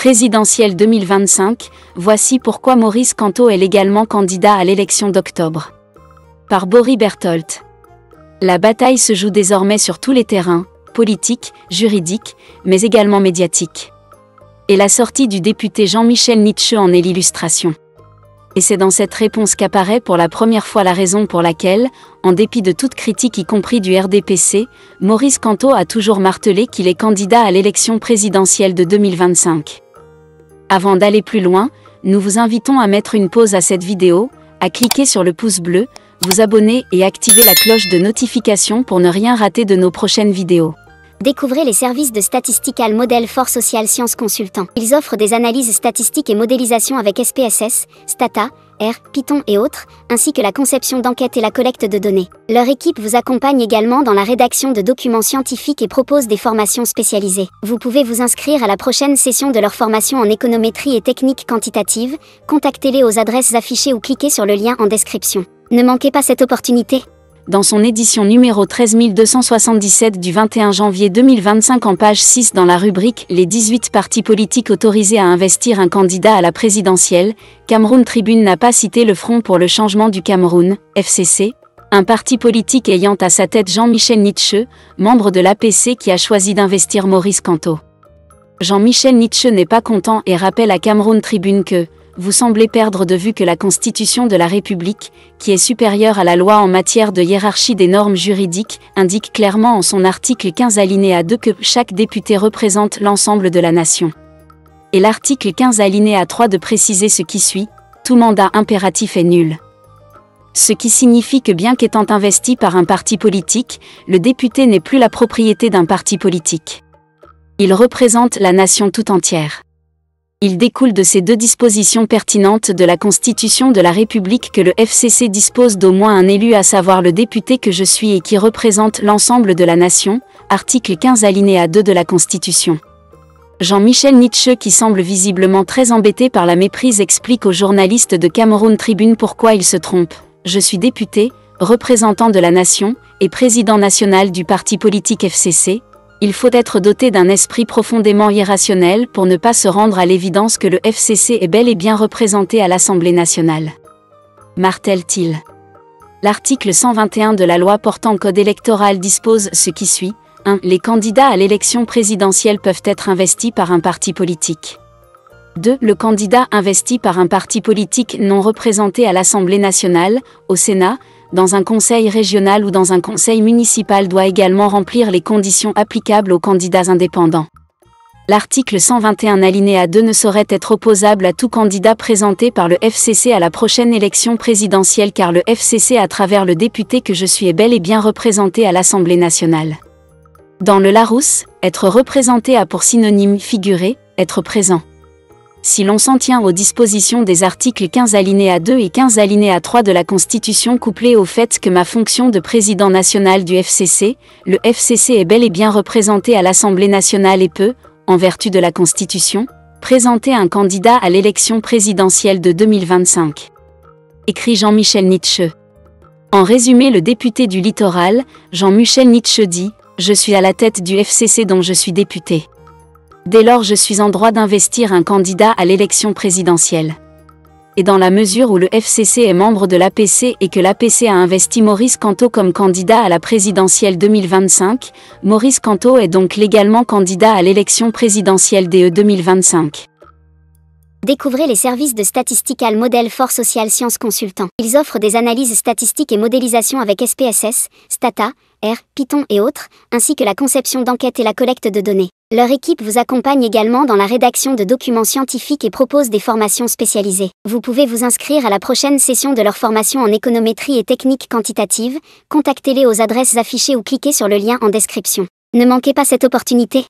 Présidentielle 2025, voici pourquoi Maurice Kamto est légalement candidat à l'élection d'octobre. Par Bory Bertholdt. La bataille se joue désormais sur tous les terrains, politiques, juridiques, mais également médiatiques. Et la sortie du député Jean-Michel Nitscheux en est l'illustration. Et c'est dans cette réponse qu'apparaît pour la première fois la raison pour laquelle, en dépit de toute critique y compris du RDPC, Maurice Kamto a toujours martelé qu'il est candidat à l'élection présidentielle de 2025. Avant d'aller plus loin, nous vous invitons à mettre une pause à cette vidéo, à cliquer sur le pouce bleu, vous abonner et activer la cloche de notification pour ne rien rater de nos prochaines vidéos. Découvrez les services de Statistical Model for Social Science Consultant. Ils offrent des analyses statistiques et modélisation avec SPSS, Stata, R, Python et autres, ainsi que la conception d'enquêtes et la collecte de données. Leur équipe vous accompagne également dans la rédaction de documents scientifiques et propose des formations spécialisées. Vous pouvez vous inscrire à la prochaine session de leur formation en économétrie et techniques quantitatives. Contactez-les aux adresses affichées ou cliquez sur le lien en description. Ne manquez pas cette opportunité. Dans son édition numéro 13277 du 21 janvier 2025 en page 6 dans la rubrique « Les 18 partis politiques autorisés à investir un candidat à la présidentielle », Cameroun Tribune n'a pas cité le Front pour le changement du Cameroun, FCC, un parti politique ayant à sa tête Jean-Michel Nitscheux, membre de l'APC qui a choisi d'investir Maurice Kamto. Jean-Michel Nitscheux n'est pas content et rappelle à Cameroun Tribune que vous semblez perdre de vue que la Constitution de la République, qui est supérieure à la loi en matière de hiérarchie des normes juridiques, indique clairement en son article 15 alinéa 2 que chaque député représente l'ensemble de la nation. Et l'article 15 alinéa 3 de préciser ce qui suit, tout mandat impératif est nul. Ce qui signifie que bien qu'étant investi par un parti politique, le député n'est plus la propriété d'un parti politique. Il représente la nation tout entière. Il découle de ces deux dispositions pertinentes de la Constitution de la République que le FCC dispose d'au moins un élu, à savoir le député que je suis et qui représente l'ensemble de la nation, article 15 alinéa 2 de la Constitution. Jean-Michel Nitscheux, qui semble visiblement très embêté par la méprise, explique aux journalistes de Cameroun Tribune pourquoi il se trompe. Je suis député, représentant de la nation, et président national du parti politique FCC. Il faut être doté d'un esprit profondément irrationnel pour ne pas se rendre à l'évidence que le FCC est bel et bien représenté à l'Assemblée nationale. Martèle-t-il. L'article 121 de la loi portant code électoral dispose ce qui suit. 1. Les candidats à l'élection présidentielle peuvent être investis par un parti politique. 2. Le candidat investi par un parti politique non représenté à l'Assemblée nationale, au Sénat, dans un conseil régional ou dans un conseil municipal doit également remplir les conditions applicables aux candidats indépendants. L'article 121 alinéa 2 ne saurait être opposable à tout candidat présenté par le FCC à la prochaine élection présidentielle car le FCC à travers le député que je suis est bel et bien représenté à l'Assemblée nationale. Dans le Larousse, être représenté a pour synonyme figurer, être présent. Si l'on s'en tient aux dispositions des articles 15 alinéa 2 et 15 alinéa 3 de la Constitution couplées au fait que ma fonction de président national du FCC, le FCC est bel et bien représenté à l'Assemblée nationale et peut, en vertu de la Constitution, présenter un candidat à l'élection présidentielle de 2025. Écrit Jean-Michel Nitscheux. En résumé, le député du littoral, Jean-Michel Nitscheux dit « Je suis à la tête du FCC dont je suis député. Dès lors je suis en droit d'investir un candidat à l'élection présidentielle. Et dans la mesure où le FCC est membre de l'APC et que l'APC a investi Maurice Kamto comme candidat à la présidentielle 2025, Maurice Kamto est donc légalement candidat à l'élection présidentielle DE 2025. Découvrez les services de Statistical Model for Social Science Consultant. Ils offrent des analyses statistiques et modélisation avec SPSS, Stata, R, Python et autres, ainsi que la conception d'enquêtes et la collecte de données. Leur équipe vous accompagne également dans la rédaction de documents scientifiques et propose des formations spécialisées. Vous pouvez vous inscrire à la prochaine session de leur formation en économétrie et techniques quantitatives. Contactez-les aux adresses affichées ou cliquez sur le lien en description. Ne manquez pas cette opportunité.